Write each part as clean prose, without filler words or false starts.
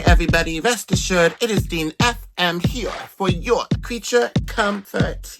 everybody, rest assured, it is Dean FM here for your creature comfort.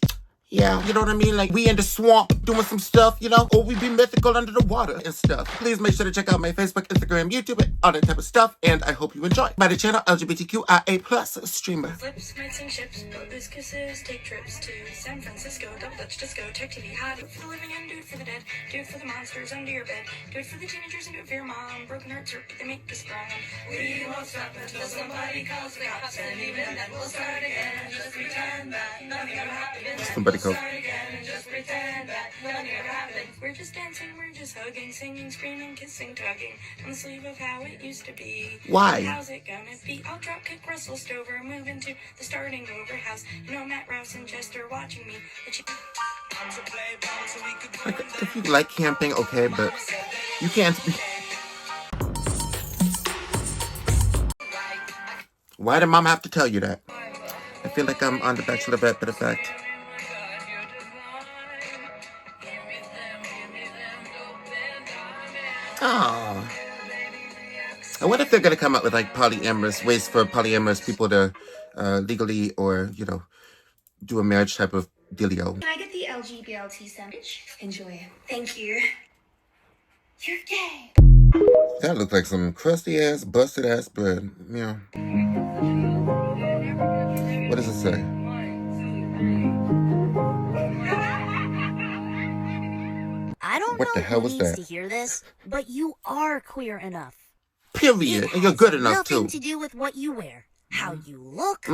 Yeah, you know what I mean? Like, we in the swamp doing some stuff, you know? Or we be mythical under the water and stuff. Please make sure to check out my Facebook, Instagram, YouTube, and all that type of stuff. And I hope you enjoy. By the channel, LGBTQIA+ streamer. Flips, nights and ships, bogus kisses, take trips to San Francisco, double Dutch disco, check TV, hot. Do it for the living and do it for the dead. Do it for the monsters under your bed. Do it for the teenagers and do it for your mom. Broken hearts hurt, but they make us strong. We won't stop until somebody calls the cops, and even then we'll start again. Just pretend that nothing ever happened. Somebody call. Start again and just pretend that nothing ever happened. We're just dancing, we're just hugging, singing, screaming, kissing, tugging on the sleeve of how it used to be. Why? How's it gonna be? I'll drop kick Russell Stover, move into the starting over house. You know Matt Rouse and Chester watching me. Like, if you like camping, okay, but you can't be. Why did mom have to tell you that? I feel like I'm on The Bachelorette, but in fact. Oh. I wonder if they're going to come up with like polyamorous ways for polyamorous people to legally or, you know, do a marriage type of dealio. Can I get the LGBT sandwich? Enjoy it. Thank you. You're gay. That looked like some crusty ass, busted ass bread. Yeah. What does it say? I don't What know the hell who was needs that? to hear this, but you are queer enough. Period. It And you're has good enough too. nothing to do with what you wear, how you look,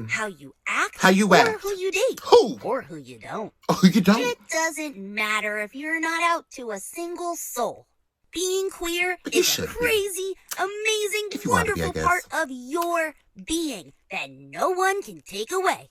how you act, How you or act. who you date, Who? or who you don't. Oh, you don't? It doesn't matter if you're not out to a single soul. Being queer But you is a should be. crazy, amazing, If you wanna be, I wonderful guess. part of your being that no one can take away.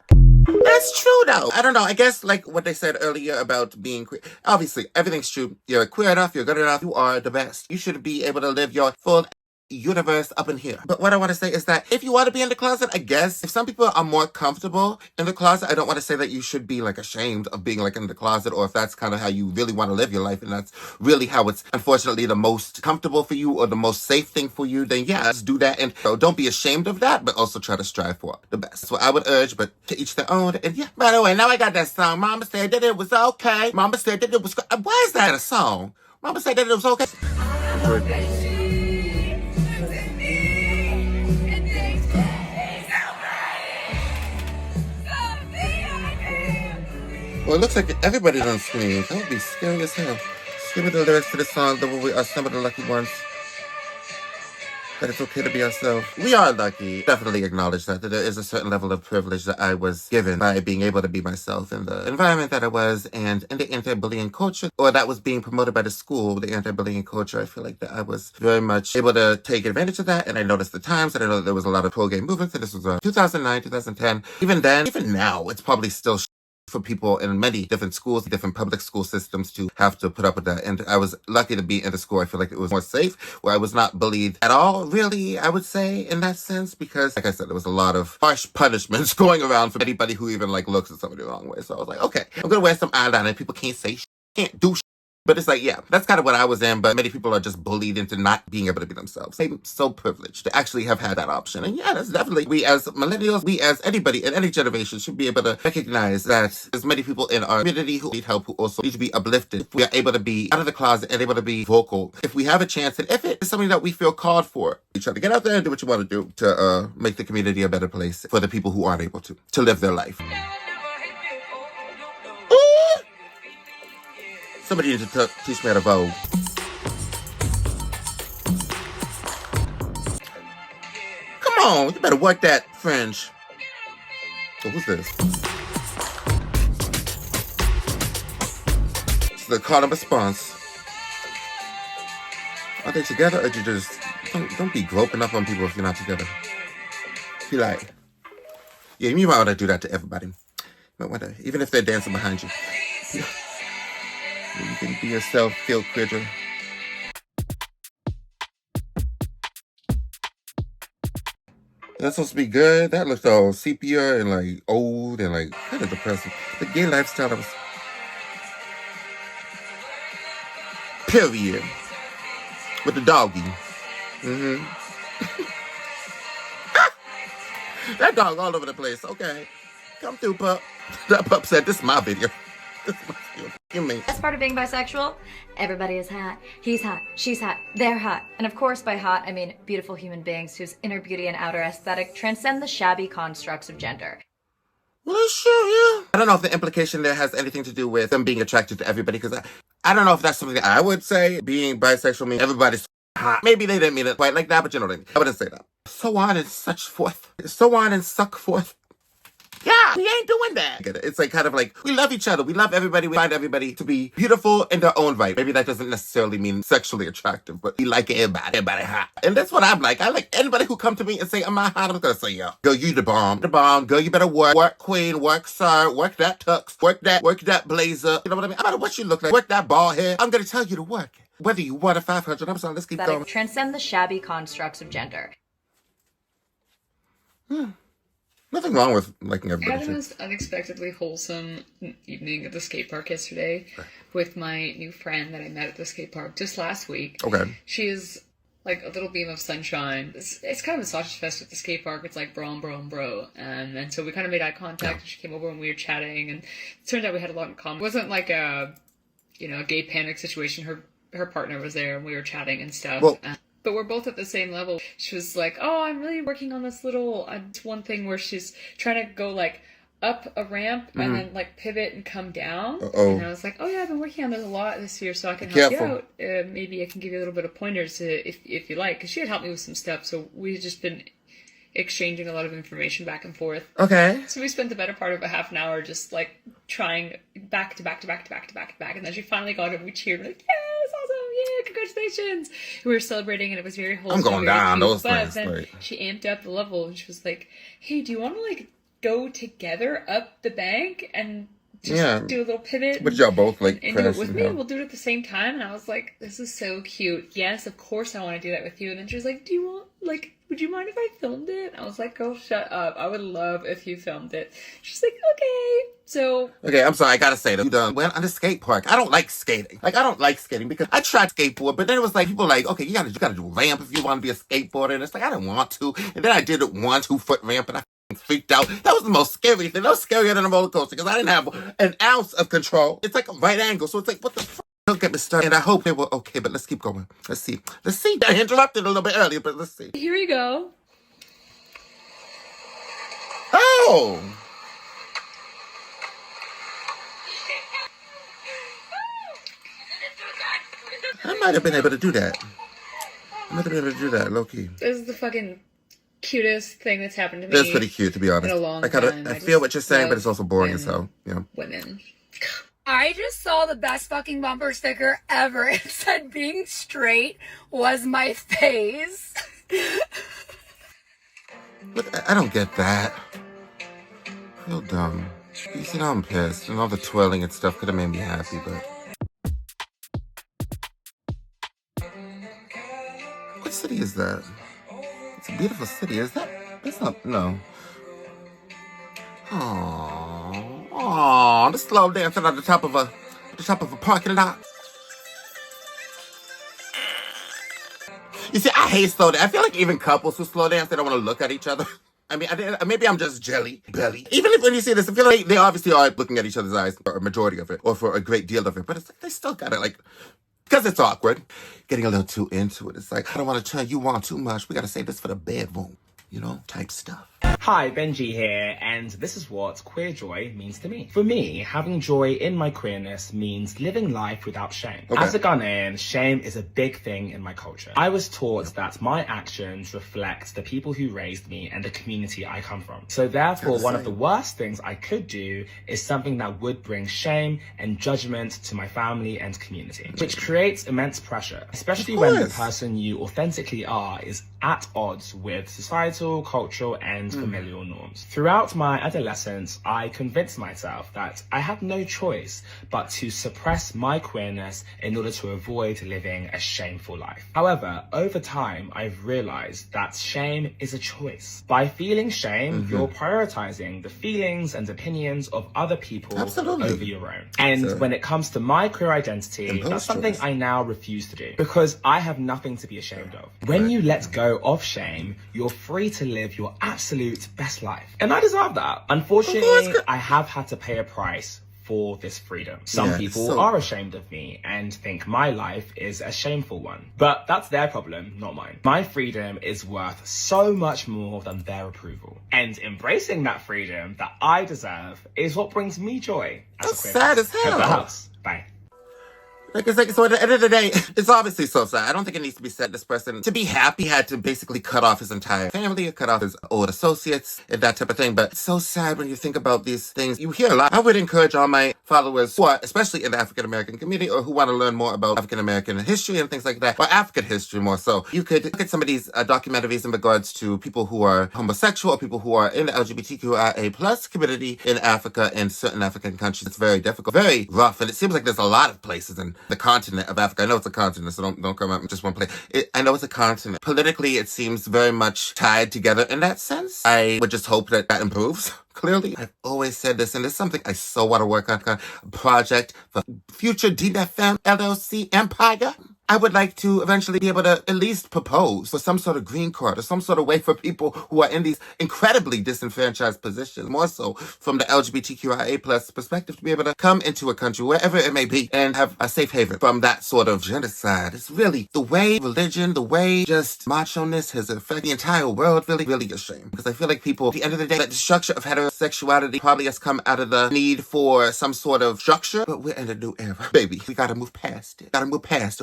That's true, though. I don't know. I guess, like what they said earlier about being queer. Obviously, everything's true. You're queer enough. You're good enough. You are the best. You should be able to live your full universe up in here. But what I want to say is that if you want to be in the closet, I guess if some people are more comfortable in the closet, I don't want to say that you should be like ashamed of being like in the closet, or if that's kind of how you really want to live your life and that's really how it's unfortunately the most comfortable for you or the most safe thing for you, then yeah, just do that. And so don't be ashamed of that, but also try to strive for the best. That's what I would urge, but to each their own. And yeah, by the way, now I got that song. Mama said that it was okay. Mama said that it was why is that a song? Mama said that it was okay. Well, it looks like everybody's on screen. That would be scary as hell. Give me the lyrics to the song, that we are some of the lucky ones. That it's okay to be ourselves. We are lucky. Definitely acknowledge that there is a certain level of privilege that I was given by being able to be myself in the environment that I was and in the anti-bullying culture, or that was being promoted by the school, the anti-bullying culture. I feel like that I was very much able to take advantage of that, and I noticed the times, and I know that there was a lot of pro-gay movements, and this was 2009, 2010. Even then, even now, it's probably still for people in many different schools, different public school systems to have to put up with that. And I was lucky to be in the school. I feel like it was more safe, where I was not bullied at all, really, I would say, in that sense, because, like I said, there was a lot of harsh punishments going around for anybody who even, like, looks at somebody the wrong way. So I was like, okay, I'm gonna wear some eyeliner. People can't say shit, can't do shit. But it's like, yeah, that's kind of what I was in, but many people are just bullied into not being able to be themselves. I'm so privileged to actually have had that option. And yeah, that's definitely, we as millennials, we as anybody in any generation should be able to recognize that there's many people in our community who need help, who also need to be uplifted. If we are able to be out of the closet and able to be vocal, if we have a chance, and if it is something that we feel called for, you try to get out there and do what you want to do to make the community a better place for the people who aren't able to live their life. Somebody needs to teach me how to vote. Come on, you better work that fringe. So who's this? It's the call and response. Are they together, or you just don't be groping up on people if you're not together? Be like, yeah, you might want to do that to everybody. You might want to, even if they're dancing behind you. You can be yourself, feel queer. That's supposed to be good. That looks all sepia and like old and like kind of depressing. The gay lifestyle that was. Period. With the doggy. That dog all over the place. Okay. Come through, pup. That pup said, this is my video. This is my video. You mean? That's part of being bisexual. Everybody is hot. He's hot. She's hot. They're hot. And of course, by hot, I mean beautiful human beings whose inner beauty and outer aesthetic transcend the shabby constructs of gender. Well, sure, yeah. I don't know if the implication there has anything to do with them being attracted to everybody, because I don't know if that's something that I would say. Being bisexual means everybody's hot. Maybe they didn't mean it quite like that, but you know what I mean. I wouldn't say that. So on and such forth. So on and suck forth. Yeah, we ain't doing that. It's like kind of like, we love each other. We love everybody. We find everybody to be beautiful in their own right. Maybe that doesn't necessarily mean sexually attractive, but we like everybody. Everybody hot. And that's what I'm like. I like anybody who come to me and say, I'm not hot. I'm going to say, yeah. Girl, you the bomb. The bomb. Girl, you better work. Work queen. Work sir. Work that tux. Work that blazer. You know what I mean? I don't know what you look like. Work that bald head. I'm going to tell you to work. Whether you want a 500. I'm sorry. Let's keep going. Transcend the shabby constructs of gender. Nothing wrong with liking everybody. I had the most unexpectedly wholesome evening at the skate park yesterday with my new friend that I met at the skate park just last week. Okay. She is like a little beam of sunshine. It's kind of a sausage fest at the skate park. It's like bro, bro. And so we kind of made eye contact. And she came over and we were chatting. And it turned out we had a lot in common. It wasn't like a gay panic situation. Her partner was there and we were chatting and stuff. Well, but we're both at the same level. She was like, oh, I'm really working on this little one thing where she's trying to go like up a ramp and then like pivot and come down. And I was like, oh yeah, I've been working on this a lot this year, so I can help you out. Maybe I can give you a little bit of pointers if you like. Because she had helped me with some stuff, so we had just been exchanging a lot of information back and forth. Okay. So we spent the better part of a half an hour just like trying back to back. And then she finally got it and we cheered. We're like, yes, awesome. Yeah, congratulations. We were celebrating and it was very wholesome. I'm going down those things. Then like... she amped up the level and she was like, hey, do you want to like go together up the bank and just do a little pivot? But y'all both like and do it with me. We'll do it at the same time. And I was like, this is so cute. Yes, of course I want to do that with you. And then she was like, do you want like, would you mind if I filmed it? I was like, girl, shut up. I would love if you filmed it. She's like, okay. So. Okay, I'm sorry. I gotta say that you done went on the skate park. I don't like skating. Like, I don't like skating because I tried skateboard, but then it was like, people like, okay, you gotta do a ramp if you want to be a skateboarder. And it's like, I didn't want to. And then I did it 1-2 foot ramp and I freaked out. That was the most scary thing. That was scarier than a roller coaster because I didn't have an ounce of control. It's like a right angle. So it's like, what the fuck? Don't get me started. And I hope they were okay, but let's keep going. Let's see. I interrupted a little bit earlier, but let's see. Here you go. Oh! I might have been able to do that. Low key. This is the fucking cutest thing that's happened to me. It's pretty cute, to be honest. In a long time. I feel what you're saying, but it's also boring as hell. Yeah. Women. I just saw the best fucking bumper sticker ever. It said being straight was my phase. But I don't get that. I feel dumb. You see, now I'm pissed. And all the twirling and stuff could have made me happy, but... What city is that? It's a beautiful city. Is that? That's not... No. Aww, the slow dancing at the top of a parking lot. You see, I hate slow dance. I feel like even couples who slow dance, they don't want to look at each other. I mean, maybe I'm just belly. Even if when you see this, I feel like they obviously are looking at each other's eyes for a majority of it, or for a great deal of it. But it's like they still gotta like, because it's awkward, getting a little too into it. It's like, I don't want to turn you on too much. We gotta save this for the bedroom, type stuff. Hi, Benji here, and this is what queer joy means to me. For me, having joy in my queerness means living life without shame. Okay. As a Ghanaian, shame is a big thing in my culture. I was taught that my actions reflect the people who raised me and the community I come from. So therefore, one of the worst things I could do is something that would bring shame and judgment to my family and community, which creates immense pressure, especially when the person you authentically are is at odds with societal, cultural, and familial norms. Throughout my adolescence, I convinced myself that I had no choice but to suppress my queerness in order to avoid living a shameful life. However, over time, I've realized that shame is a choice. By feeling shame, you're prioritizing the feelings and opinions of other people over your own. And when it comes to my queer identity, that's something I now refuse to do because I have nothing to be ashamed of. When you let go of shame, you're free to live your absolute absolute best life. And I deserve that. Unfortunately, I have had to pay a price for this freedom. Some people are ashamed of me and think my life is a shameful one. But that's their problem, not mine. My freedom is worth so much more than their approval. And embracing that freedom that I deserve is what brings me joy. That's sad as hell. Head to the house. Bye. So at the end of the day, it's obviously so sad. I don't think it needs to be said. This person, to be happy, had to basically cut off his entire family, cut off his old associates, and that type of thing. But it's so sad when you think about these things. You hear a lot. I would encourage all my followers who are, especially in the African-American community, or who want to learn more about African-American history and things like that, or African history more so. You could look at some of these documentaries in regards to people who are homosexual, or people who are in the LGBTQIA+ community in Africa and certain African countries. It's very difficult, very rough, and it seems like there's a lot of places in the continent of Africa. I know it's a continent, so don't come up in just one place. I know it's a continent. Politically, it seems very much tied together in that sense. I would just hope that improves. Clearly, I've always said this, and it's something I so want to work on, a project for future DFM LLC empire. I would like to eventually be able to at least propose for some sort of green card or some sort of way for people who are in these incredibly disenfranchised positions, more so from the LGBTQIA+ perspective, to be able to come into a country, wherever it may be, and have a safe haven from that sort of genocide. It's really the way religion, the way just macho-ness has affected the entire world, really, really a shame. Because I feel like people, at the end of the day, that the structure of heterosexuality probably has come out of the need for some sort of structure, but we're in a new era, baby. We gotta move past it.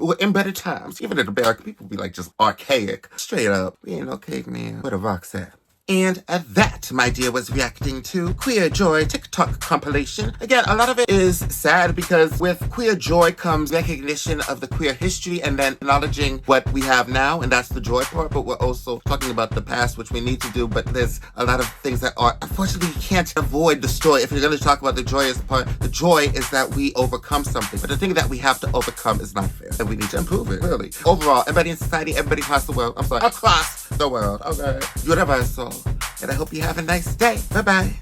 We're in better times. Even in America, people be like just archaic. Straight up. We ain't no caveman. Where the rocks at? And that, my dear, was reacting to Queer Joy TikTok compilation. Again, a lot of it is sad because with Queer Joy comes recognition of the queer history and then acknowledging what we have now, and that's the joy part, but we're also talking about the past, which we need to do, but there's a lot of things that are, unfortunately, you can't avoid the story. If you're going to talk about the joyous part, the joy is that we overcome something, but the thing that we have to overcome is not fair, and we need to improve it, really. Overall, everybody in society, everybody across the world, across the world, okay? Universal. And I hope you have a nice day. Bye-bye.